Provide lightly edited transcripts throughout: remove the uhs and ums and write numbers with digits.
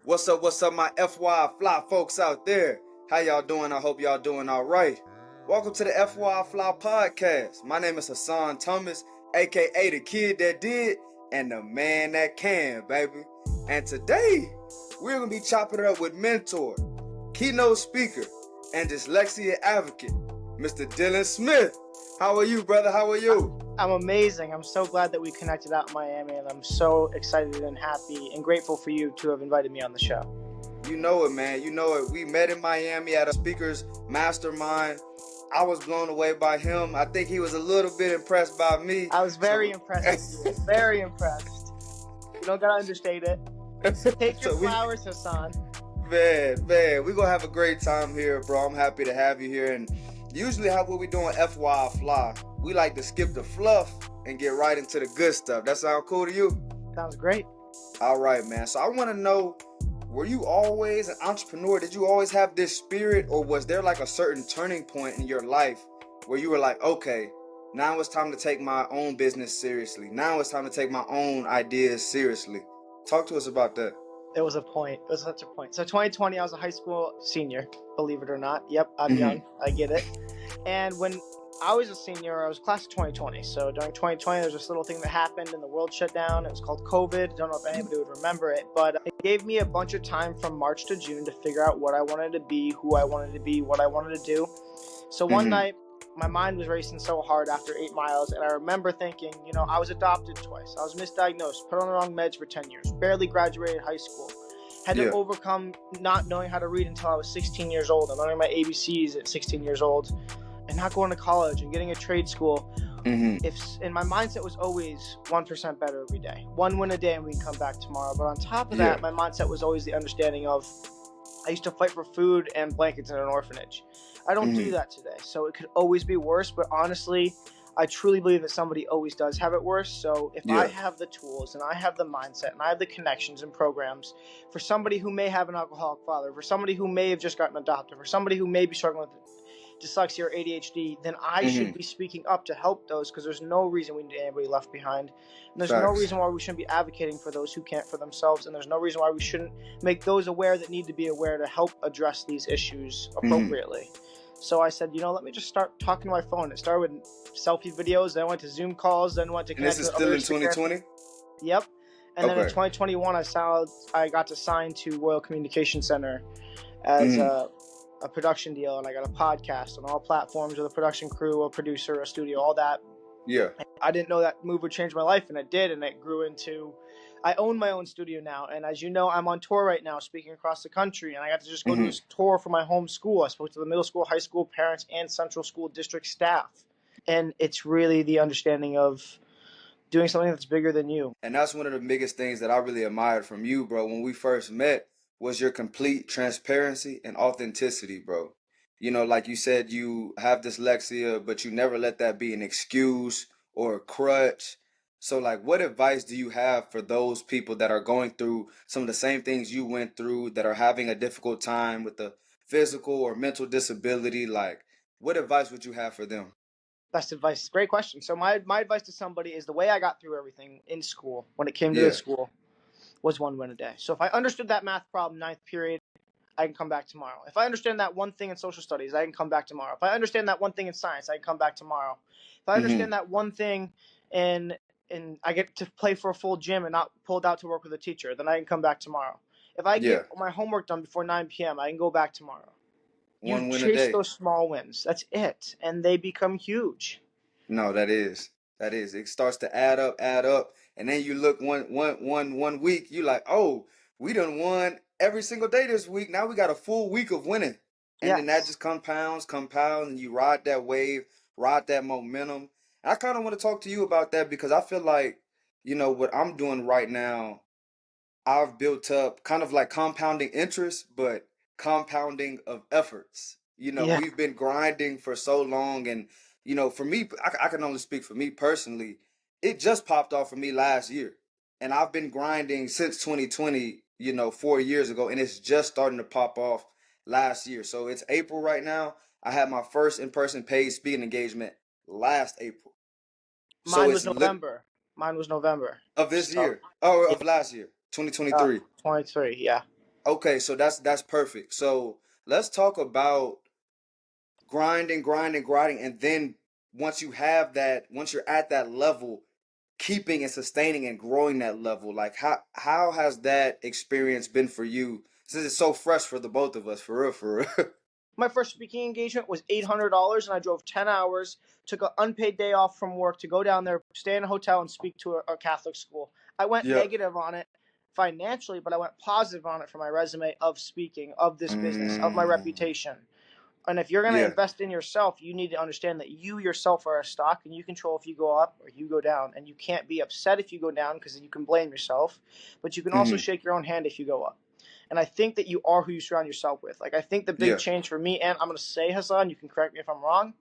What's up, my FYI FLI folks out there? How y'all doing? I hope y'all doing all right. Welcome to the FYI FLI podcast. My name is Hassan Thomas, aka the kid that did and the man that can, baby. And today, we're gonna be chopping it up with mentor, keynote speaker, and dyslexia advocate, Mr. Dylan Smith. How are you, brother? How are you? I'm amazing. I'm so glad that we connected out in Miami, and I'm so excited and happy and grateful for you to have invited me on the show. You know it, man. You know it. We met in Miami at a speaker's mastermind. I was blown away by him. I think he was a little bit impressed by me. I was very impressed with you. Very impressed. You don't gotta understate it. Take your flowers, Hassan. Man, we're gonna have a great time here, bro. I'm happy to have you here. And usually what we do on FYI FLI, we like to skip the fluff and get right into the good stuff. That sound cool to you? Sounds great. All right, man. So I want to know, were you always an entrepreneur? Did you always have this spirit, or was there like a certain turning point in your life where you were like, okay, now it's time to take my own business seriously. Now it's time to take my own ideas seriously. Talk to us about that. It was a point. It was such a point. So 2020, I was a high school senior, believe it or not. Yep, I'm young. I get it. And when I was a senior, I was class of 2020. So during 2020, there's this little thing that happened and the world shut down. It was called COVID. Don't know if anybody would remember it, but it gave me a bunch of time from March to June to figure out what I wanted to be, who I wanted to be, what I wanted to do. So one night, my mind was racing so hard after 8 miles, and I remember thinking, I was adopted twice. I was misdiagnosed, put on the wrong meds for 10 years, barely graduated high school. Had to overcome not knowing how to read until I was 16 years old and learning my ABCs at 16 years old and not going to college and getting a trade school. And my mindset was always 1% better every day. One win a day and we can come back tomorrow. But on top of that, my mindset was always the understanding of I used to fight for food and blankets in an orphanage. I don't do that today. So it could always be worse. But honestly, I truly believe that somebody always does have it worse. So if I have the tools and I have the mindset and I have the connections and programs for somebody who may have an alcoholic father, for somebody who may have just gotten adopted, for somebody who may be struggling with dyslexia or ADHD, then I should be speaking up to help those, because there's no reason we need anybody left behind. And there's no reason why we shouldn't be advocating for those who can't for themselves. And there's no reason why we shouldn't make those aware that need to be aware to help address these issues appropriately. So I said, let me just start talking to my phone. It started with selfie videos, then went to Zoom calls, then went to connect with others. And this is still in 2020? Yep. And then in 2021, I got to sign to Royal Communication Center as a production deal, and I got a podcast on all platforms with a production crew, a producer, a studio, all that. Yeah. I didn't know that move would change my life, and it did, and it grew into I own my own studio now, and as you know, I'm on tour right now speaking across the country, and I got to just go to this tour for my home school. I spoke to the middle school, high school parents, and central school district staff, and it's really the understanding of doing something that's bigger than you. And that's one of the biggest things that I really admired from you, bro, when we first met, was your complete transparency and authenticity, bro. Like you said, you have dyslexia, but you never let that be an excuse or a crutch. So, like, what advice do you have for those people that are going through some of the same things you went through, that are having a difficult time with a physical or mental disability? Like, what advice would you have for them? Best advice. Great question. So my advice to somebody is the way I got through everything in school, when it came to the school, was 1 win a day. So if I understood that math problem, 9th period, I can come back tomorrow. If I understand that one thing in social studies, I can come back tomorrow. If I understand that one thing in science, I can come back tomorrow. If I understand that one thing and I get to play for a full gym and not pulled out to work with a teacher, then I can come back tomorrow. If I get my homework done before 9 p.m., I can go back tomorrow. One win chase a day. Those small wins. That's it. And they become huge. No, that is. It starts to add up. And then you look one week, you like, oh, we done won every single day this week. Now we got a full week of winning. And then that just compounds, and you ride that wave, ride that momentum. And I kind of want to talk to you about that, because I feel like, what I'm doing right now, I've built up kind of like compounding interest, but compounding of efforts. We've been grinding for so long, and for me, I can only speak for me personally. It just popped off for me last year, and I've been grinding since 2020. 4 years ago, and it's just starting to pop off last year. So it's April right now. I had my first in-person paid speaking engagement last April. Mine was November. Of this year. Of last year, 2023. 23, yeah. Okay, so that's perfect. So let's talk about grinding, and then once you're at that level, keeping and sustaining and growing that level. Like how has that experience been for you? Since it's so fresh for the both of us, for real, for real. My first speaking engagement was $800, and I drove 10 hours, took an unpaid day off from work to go down there, stay in a hotel, and speak to a Catholic school. I went Yeah. negative on it financially, but I went positive on it for my resume of speaking, of this business, of my Mm, reputation. And if you're going to yeah. invest in yourself, you need to understand that you yourself are a stock, and you control if you go up or you go down. And you can't be upset if you go down because you can blame yourself, but you can also Hmm. shake your own hand if you go up. And I think that you are who you surround yourself with. Like, I think the big Yeah. change for me, and I'm going to say, Hassan, you can correct me if I'm wrong,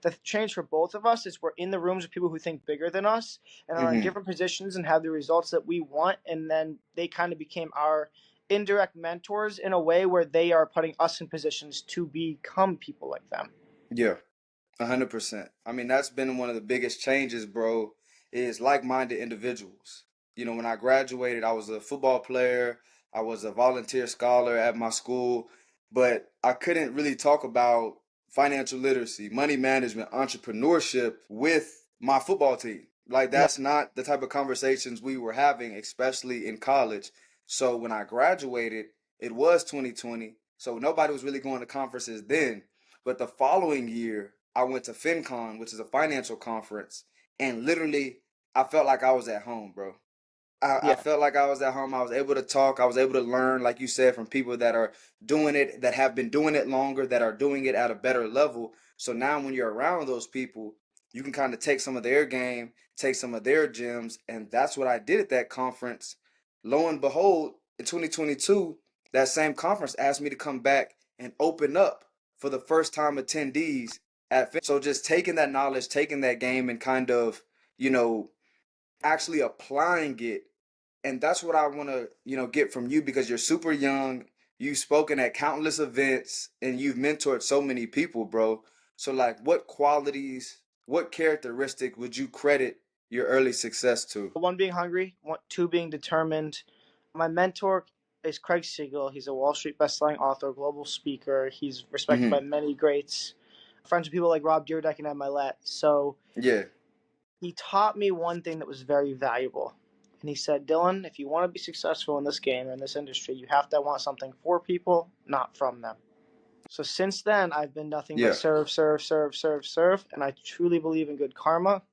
the change for both of us is we're in the rooms with people who think bigger than us and are in Hmm. different positions and have the results that we want. And then they kind of became our indirect mentors in a way where they are putting us in positions to become people like them. Yeah. 100%. I mean, that's been one of the biggest changes, bro, is like-minded individuals. When I graduated, I was a football player, I was a volunteer scholar at my school, but I couldn't really talk about financial literacy, money management, entrepreneurship with my football team. Like, No. that's not the type of conversations we were having, especially in college. So when I graduated, it was 2020. So nobody was really going to conferences then. But the following year, I went to FinCon, which is a financial conference, and literally, I felt like I was at home, bro. I Yeah. felt like I was at home. I was able to talk. I was able to learn, like you said, from people that are doing it, that have been doing it longer, that are doing it at a better level. So now when you're around those people, you can kind of take some of their game, take some of their gems. And that's what I did at that conference. Lo and behold, in 2022, that same conference asked me to come back and open up for the first time attendees at So just taking that knowledge, taking that game, and kind of, you know, actually applying it. And that's what I want to, get from you, because you're super young. You've spoken at countless events and you've mentored so many people, bro. So like, what qualities, what characteristic would you credit your early success to? One being hungry, two being determined. My mentor is Craig Siegel. He's a Wall Street bestselling author, global speaker. He's respected by Mm-hmm. many greats. Friends with people like Rob Dyrdek and Ed Milet. So Yeah. he taught me one thing that was very valuable. And he said, Dylan, if you want to be successful in this game or in this industry, you have to want something for people, not from them. So since then, I've been nothing but Yeah. serve, serve, serve, serve, serve. And I truly believe in good karma.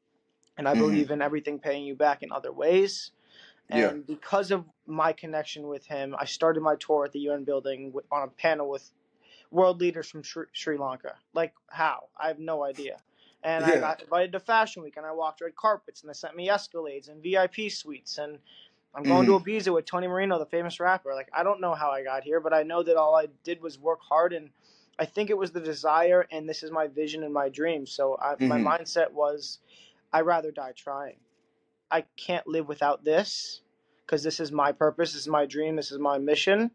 And I Mm-hmm. believe in everything paying you back in other ways. Yeah. And because of my connection with him, I started my tour at the UN building on a panel with world leaders from Sri Lanka. Like, how? I have no idea. And I Yeah. got invited to Fashion Week, and I walked red carpets, and they sent me Escalades and VIP suites, and I'm going to Mm-hmm. Ibiza with Tony Marino, the famous rapper. Like, I don't know how I got here, but I know that all I did was work hard, and I think it was the desire, and this is my vision and my dream. So my Mm-hmm. mindset was, I'd rather die trying. I can't live without this because this is my purpose, this is my dream, this is my mission.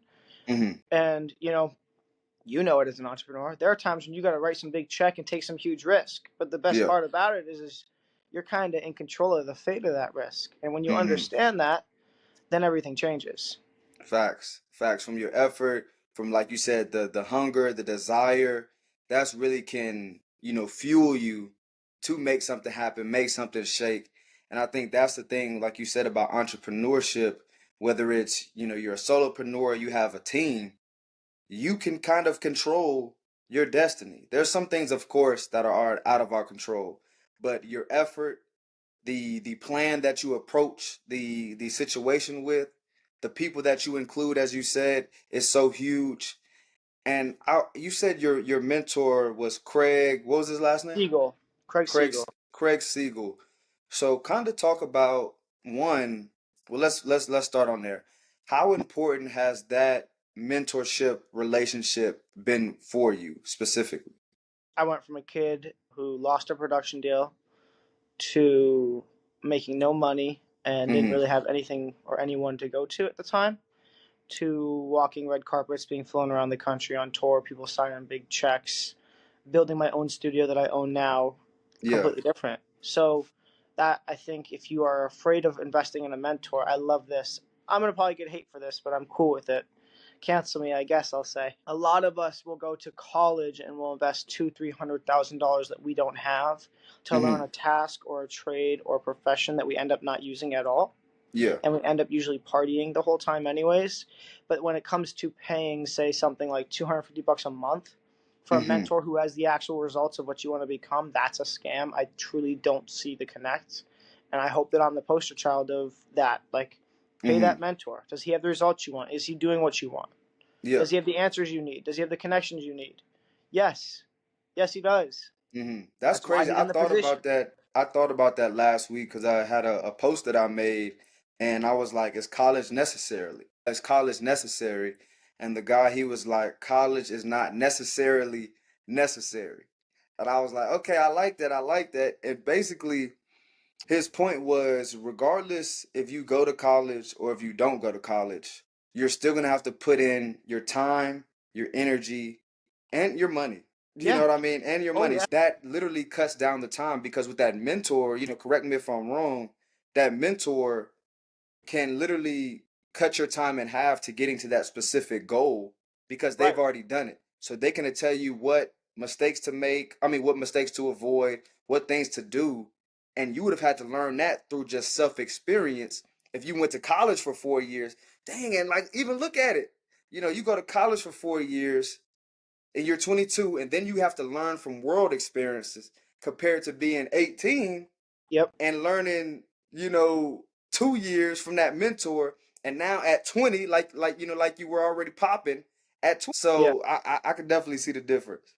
Mm-hmm. And you know it as an entrepreneur. There are times when you got to write some big check and take some huge risk. But the best Yeah. part about it is you're kind of in control of the fate of that risk. And when you Mm-hmm. understand that, then everything changes. Facts. Facts from your effort, from like you said, the hunger, the desire, that's really can, fuel you to make something happen, make something shake. And I think that's the thing, like you said about entrepreneurship, whether it's, you're a solopreneur, you have a team, you can kind of control your destiny. There's some things, of course, that are out of our control, but your effort, the plan that you approach the situation with, the people that you include, as you said, is so huge. And you said your mentor was Craig. What was his last name? Siegel, Craig Craig Siegel. Craig Siegel. So kind of talk about one. Well, let's start on there. How important has that mentorship relationship been for you specifically? I went from a kid who lost a production deal to making no money and didn't Mm-hmm. really have anything or anyone to go to at the time, to walking red carpets, being flown around the country on tour, people signing big checks, building my own studio that I own now, Yeah. completely different. So that, I think, if you are afraid of investing in a mentor, I love this. I'm gonna probably get hate for this, but I'm cool with it cancel me, I guess I'll say. A lot of us will go to college and will invest $200,000-300,000 that we don't have to learn a task or a trade or a profession that we end up not using at all. Yeah. And we end up usually partying the whole time anyways. But when it comes to paying, say, something like $250 a month for a mentor who has the actual results of what you want to become, that's a scam. I truly don't see the connect. And I hope that I'm the poster child of that. Like, pay that mentor. Does he have the results you want? Is he doing what you want? Yeah. Does he have the answers you need? Does he have the connections you need? Yes. Yes, he does. That's That's why crazy. he's in the position. I thought about that last week because I had a post that I made, and I was like, "Is college necessarily? Is college necessary?" And the guy, he was like, "College is not necessarily necessary." And I was like, "Okay, I like that. I like that." And basically, his point was, regardless if you go to college or if you don't go to college, you're still gonna have to put in your time, your energy, and your money. You know Yeah. what I mean? And your Oh, money. yeah. That literally cuts down the time because with that mentor, correct me if I'm wrong, that mentor can literally cut your time in half to getting to that specific goal because they've Right. already done it. So they can tell you what mistakes to make, what mistakes to avoid, what things to do. And you would have had to learn that through just self experience. If you went to college for 4 years, dang, and like even look at it. You go to college for 4 years and you're 22, and then you have to learn from world experiences compared to being 18 Yep. and learning, 2 years from that mentor, and now at 20, like you were already popping at 20. Yeah. So I could definitely see the difference.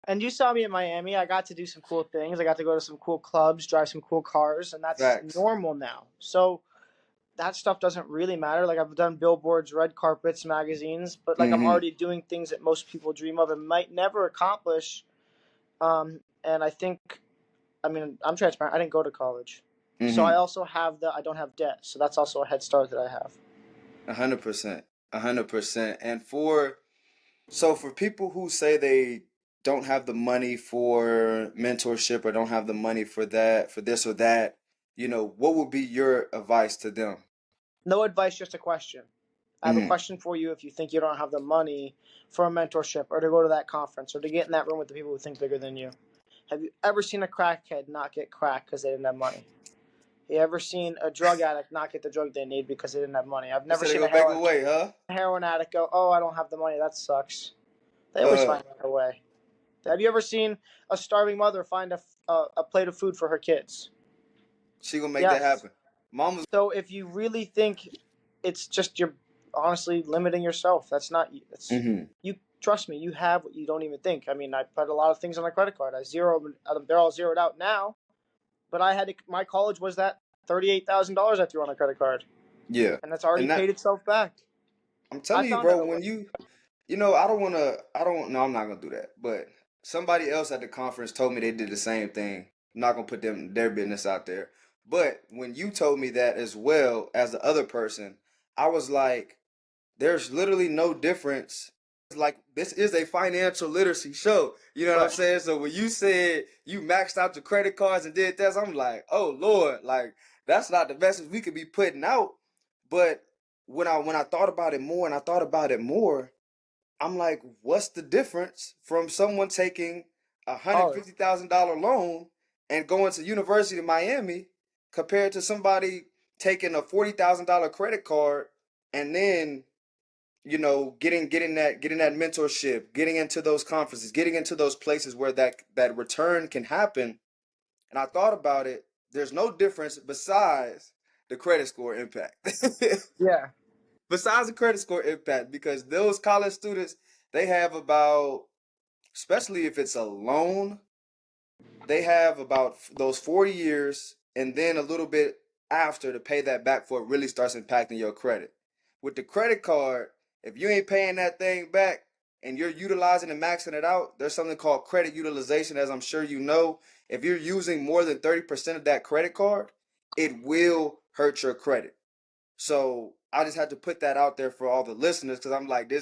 And you saw me in Miami. I got to do some cool things. I got to go to some cool clubs, drive some cool cars, and that's Facts. normal now. So that stuff doesn't really matter. Like, I've done billboards, red carpets, magazines, but like, I'm Mm-hmm. already doing things that most people dream of and might never accomplish. And I think, I'm transparent. I didn't go to college, so I Mm-hmm. also have I don't have debt. So that's also a head start that I have. 100%. 100%. And for people who say they don't have the money for mentorship or don't have the money for that, for this or that, what would be your advice to them? No advice, just a question. I have a Mm-hmm. question for you if you think you don't have the money for a mentorship or to go to that conference or to get in that room with the people who think bigger than you. Have you ever seen a crackhead not get crack because they didn't have money? You ever seen a drug addict not get the drug they need because they didn't have money? I've They never said they seen go a back away, huh? heroin addict go, "Oh, I don't have the money. That sucks." They always Uh, find a way. Have you ever seen a starving mother find a plate of food for her kids? she gonna make that Yes. happen. Mama's. So if you really think it's just you're honestly limiting yourself, that's not that's Mm-hmm. you. Trust me, you have what you don't even think. I put a lot of things on my credit card. I zero them. They're all zeroed out now. But I had to, my college was that $38,000 I threw on a credit card, Yeah. and that's already And that paid itself back. I'm I telling you, found bro, out a way. when I don't wanna I don't no, I'm not gonna do that. But somebody else at the conference told me they did the same thing. I'm not gonna put their business out there. But when you told me that as well as the other person, I was like, there's literally no difference. Like this is a financial literacy show. You know what I'm Right. saying? So when you said you maxed out your credit cards and did that, I'm like, oh Lord, like that's not the message we could be putting out. But when I thought about it more and I thought about it more, I'm like, what's the difference from someone taking a hundred College. fifty $1,000 loan and going to University of Miami compared to somebody taking a $40,000 credit card and then getting that mentorship, getting into those conferences, getting into those places where that return can happen. And I thought about it. There's no difference besides the credit score impact. Yeah. Besides the credit score impact, because those college students, they have about, especially if it's a loan, they have about those 4 years and then a little bit after to pay that back before it really starts impacting your credit. With the credit card, if you ain't paying that thing back and you're utilizing and maxing it out, there's something called credit utilization, as I'm sure you know. If you're using more than 30% of that credit card, it will hurt your credit. So I just had to put that out there for all the listeners because I'm like, you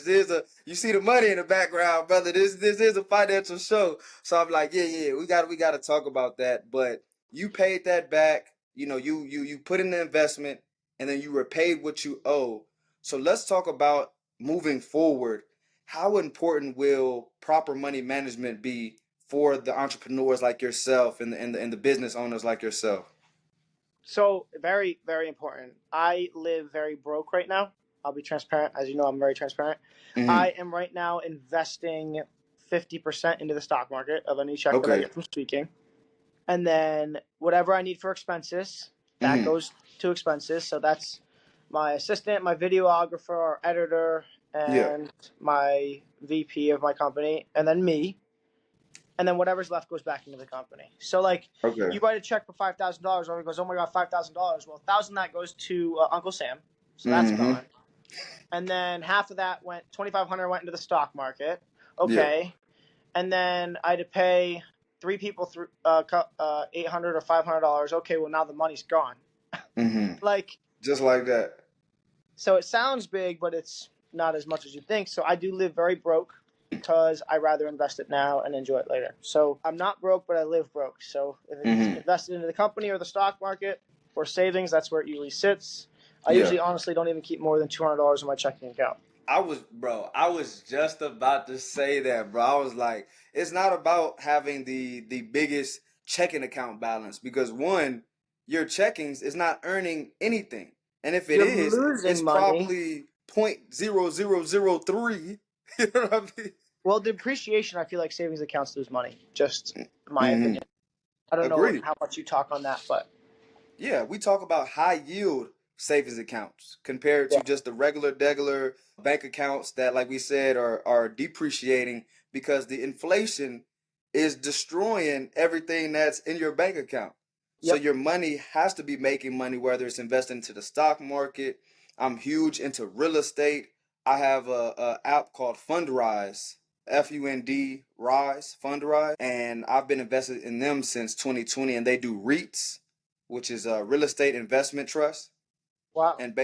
see the money in the background, brother. This is a financial show. So I'm like, yeah, we got to talk about that. But you paid that back. You put in the investment and then you repaid what you owe. So let's talk about moving forward, how important will proper money management be for the entrepreneurs like yourself and the business owners like yourself? So very, very important. I live very broke right now. I'll be transparent. As you know, I'm very transparent. Mm-hmm. I am right now investing 50% into the stock market of any check that I Okay. get from speaking. And then whatever I need for expenses, that Mm-hmm. goes to expenses. So that's my assistant, my videographer, our editor, Yeah. and my VP of my company, and then me. And then whatever's left goes back into the company. So like Okay. you write a check for $5,000, or it goes, oh my god, $5,000. Well, 1,000 that goes to Uncle Sam, so that's Mm-hmm. gone. And then half of that went 2,500 went into the stock market. Yeah. Okay, and then I had to pay three people through $800 or $500. Okay, well now the money's gone. Mm-hmm. Like, Just like that. so it sounds big, but it's not as much as you think. So I do live very broke because I rather invest it now and enjoy it later. So I'm not broke, but I live broke. So if it's Mm-hmm. invested into the company or the stock market or savings, that's where it usually sits. I Yeah. usually honestly don't even keep more than $200 in my checking account. I was just about to say that, bro. I was like, it's not about having the biggest checking account balance because one, your checkings is not earning anything. And if it You're is, it's losing money. probably 0.0003. You know what I mean? Well, depreciation, I feel like savings accounts lose money. Just my Mm-hmm. opinion. I don't know Agreed. how much you talk on that, but Yeah, we talk about high yield savings accounts compared yeah. to just the regular bank accounts that, like we said, are depreciating because the inflation is destroying everything that's in your bank account. So Yep. your money has to be making money, whether it's investing into the stock market. I'm huge into real estate. I have a app called Fundrise, FUND Rise, Fundrise, and I've been invested in them since 2020, and they do REITs, which is a real estate investment trust, Wow. and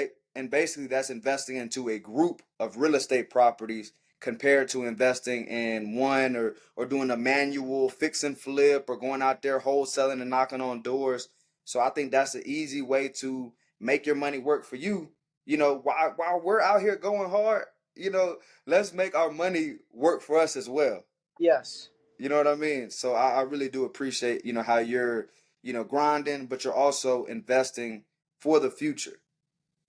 basically that's investing into a group of real estate properties compared to investing in one or doing a manual fix and flip or going out there wholesaling and knocking on doors. So I think that's an easy way to make your money work for you. You know, while we're out here going hard, you know, let's make our money work for us as well. Yes. You know what I mean? So I really do appreciate, you know, how you're, you know, grinding, but you're also investing for the future.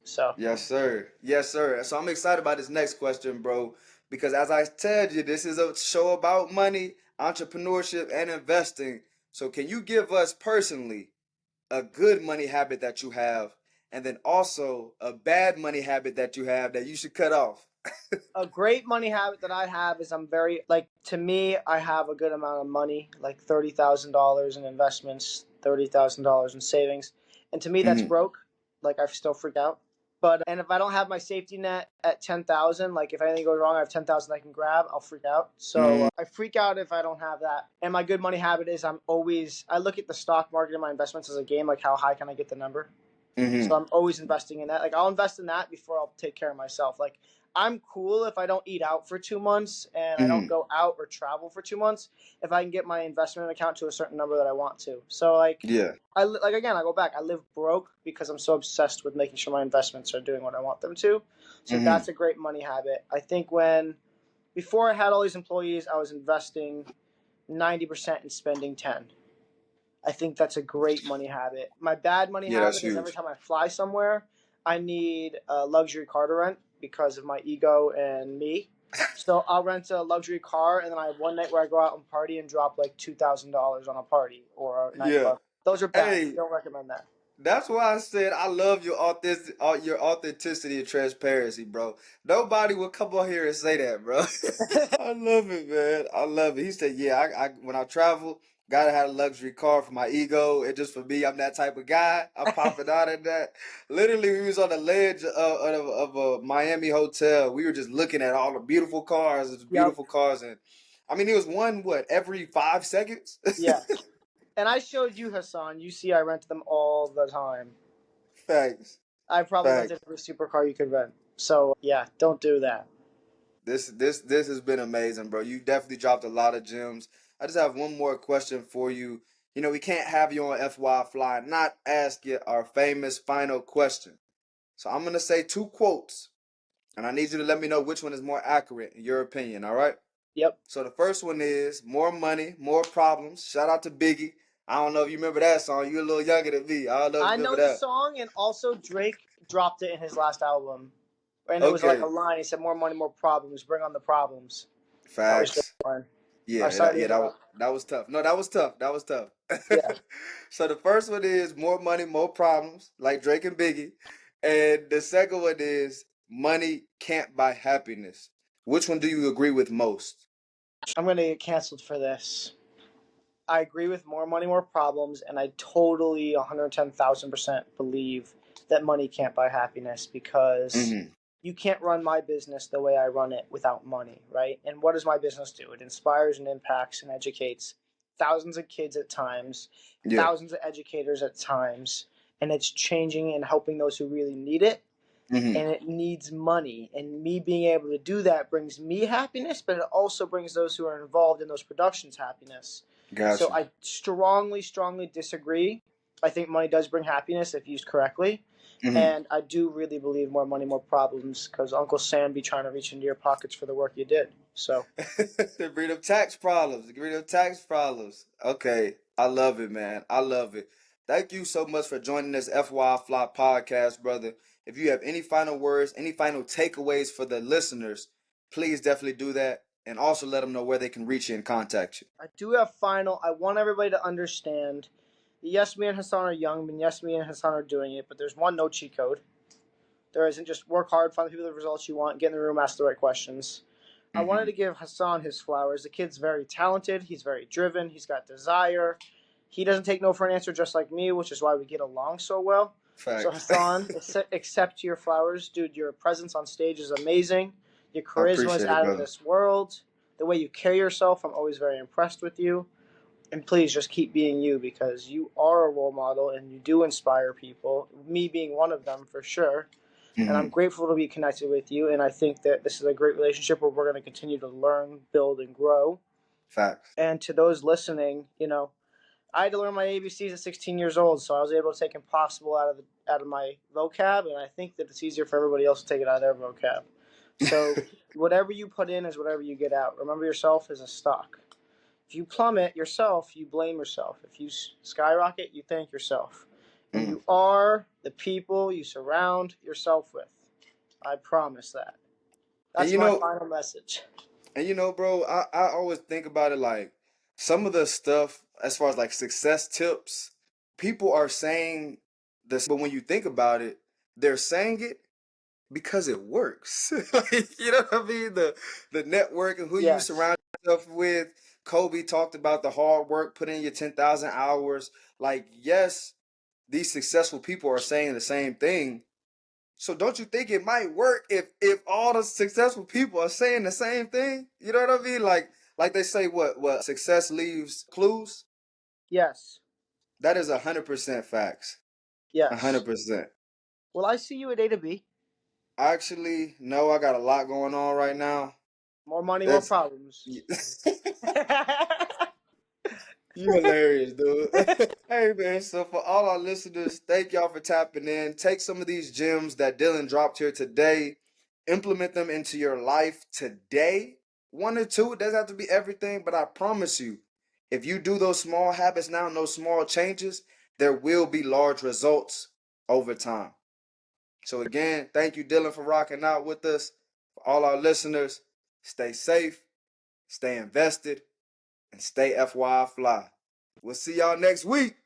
So Yes, sir. Yes, sir. So I'm excited about this next question, bro, because as I told you, this is a show about money, entrepreneurship, and investing. So can you give us personally a good money habit that you have, and then also a bad money habit that you have that you should cut off? a great money habit that I have is I'm very like to me I have a good amount of money, like $30,000 in investments, $30,000 in savings, and to me that's Mm-hmm. broke. Like I still freak out. But and if I don't have my safety net at 10,000, like if anything goes wrong, I have 10,000 I can grab. I'll freak out. So Mm-hmm. I freak out if I don't have that. And my good money habit is I look at the stock market and my investments as a game. Like how high can I get the number? So Mm-hmm. I'm always investing in that. Like I'll invest in that before I'll take care of myself. Like I'm cool if I don't eat out for 2 months and I don't Mm-hmm. go out or travel for 2 months if I can get my investment account to a certain number that I want to. So like Yeah. again I go back. I live broke because I'm so obsessed with making sure my investments are doing what I want them to. So Mm-hmm. that's a great money habit. I think when before I had all these employees, I was investing 90% and spending 10. I think that's a great money habit. My bad money Yeah, that's habit is every huge. time I fly somewhere, I need a luxury car to rent because of my ego and me. So I'll rent a luxury car, and then I have one night where I go out and party and drop like $2,000 on a party or a Yeah. nightclub. Those are bad. Hey, Don't recommend that. that's why I said I love your authenticity and transparency, bro. Nobody will come on here and say that, bro. I love it, man. I love it. He said, "Yeah, I when I travel, gotta have a luxury car for my ego, and just for me, I'm that type of guy. I'm popping out of that. Literally, we was on the ledge of a Miami hotel. We were just looking at all the beautiful cars, Yep. and I mean, it was one what every 5 seconds. Yeah. And I showed you Hassan. You see, I rent them all the time. Facts, I probably rented facts. every supercar you could rent. So yeah, don't do that. This has been amazing, bro. You definitely dropped a lot of gems. I just have one more question for you. You know, we can't have you on FYI Fly and not ask you our famous final question. So I'm gonna say two quotes, And I need you to let me know which one is more accurate in your opinion, all right? Yep. So the first one is more money, more problems. Shout out to Biggie. I don't know if you remember that song. You're a little younger than me. I don't know if I you remember know the that. song, and also Drake dropped it in his last album. And it was like a Okay. line. He said, "More money, more problems. Bring on the problems." That was Drake's Facts. line. Yeah, Sorry to yeah, interrupt. that was tough. No, that was tough. That was tough. Yeah. So the first one is more money, more problems, like Drake and Biggie. And the second one is money can't buy happiness. Which one do you agree with most? I'm going to get canceled for this. I agree with more money, more problems, and I totally 110,000% believe that money can't buy happiness because Mm-hmm. you can't run my business the way I run it without money, right? And what does my business do? It inspires and impacts and educates thousands of kids at times, Yeah. thousands of educators at times, and it's changing and helping those who really need it. Mm-hmm. And it needs money. And me being able to do that brings me happiness, but it also brings those who are involved in those productions happiness. So Gotcha. I strongly, strongly disagree. I think money does bring happiness if used correctly. Mm-hmm. And I do really believe more money, more problems, because Uncle Sam be trying to reach into your pockets for the work you did. So Bring up tax problems. Bring up tax problems. Okay. I love it, man. I love it. Thank you so much for joining this FYI FLI podcast, brother. If you have any final words, any final takeaways for the listeners, please definitely do that. And also let them know where they can reach you and contact you. I do have final. I want everybody to understand. Yes, me and Hassan are young, and yes, me and Hassan are doing it, but there's one no cheat code. There isn't. Just work hard, find the people the results you want, get in the room, ask the right questions. I wanted Mm-hmm. to give Hassan his flowers. The kid's very talented. He's very driven. He's got desire. He doesn't take no for an answer, just like me, which is why we get along so well. So Facts. Hassan, accept your flowers, dude. Your presence on stage is amazing. Your I charisma is appreciate it, out of brother. this world. The way you carry yourself, I'm always very impressed with you. And please just keep being you because you are a role model and you do inspire people. Me being one of them for sure. And I'm Mm-hmm. grateful to be connected with you. And I think that this is a great relationship where we're going to continue to learn, build, and grow. Facts. And to those listening, I had to learn my ABCs at 16 years old, so I was able to take impossible out of my vocab, and I think that it's easier for everybody else to take it out of their vocab. So whatever you put in is whatever you get out. Remember, yourself is a stock. If you plummet yourself, you blame yourself. If you skyrocket, you thank yourself. And Mm. you are the people you surround yourself with. I promise that. And That's my final message. bro, I always think about it like some of the stuff as far as like success tips, people are saying this, but when you think about it, they're saying it because it works. Like, you know what I mean? The network and who you Yes. surround yourself with. Kobe talked about the hard work, put in your 10,000 hours. Like, yes, these successful people are saying the same thing. So don't you think it might work if all the successful people are saying the same thing? You know what I mean? Like they say, what success leaves clues. Yes. That is 100% facts. Yes. 100%. Will I see you at A to B? Actually, no, I got a lot going on right now. More money, more That's problems. you hilarious, dude. Hey man, so for all our listeners, thank y'all for tapping in. Take some of these gems that Dylan dropped here today, implement them into your life today. One or two, it doesn't have to be everything, but I promise you, if you do those small habits now and those small changes, there will be large results over time. So again, thank you, Dylan, for rocking out with us. For all our listeners, stay safe, stay invested, and stay FYI fly. We'll see y'all next week.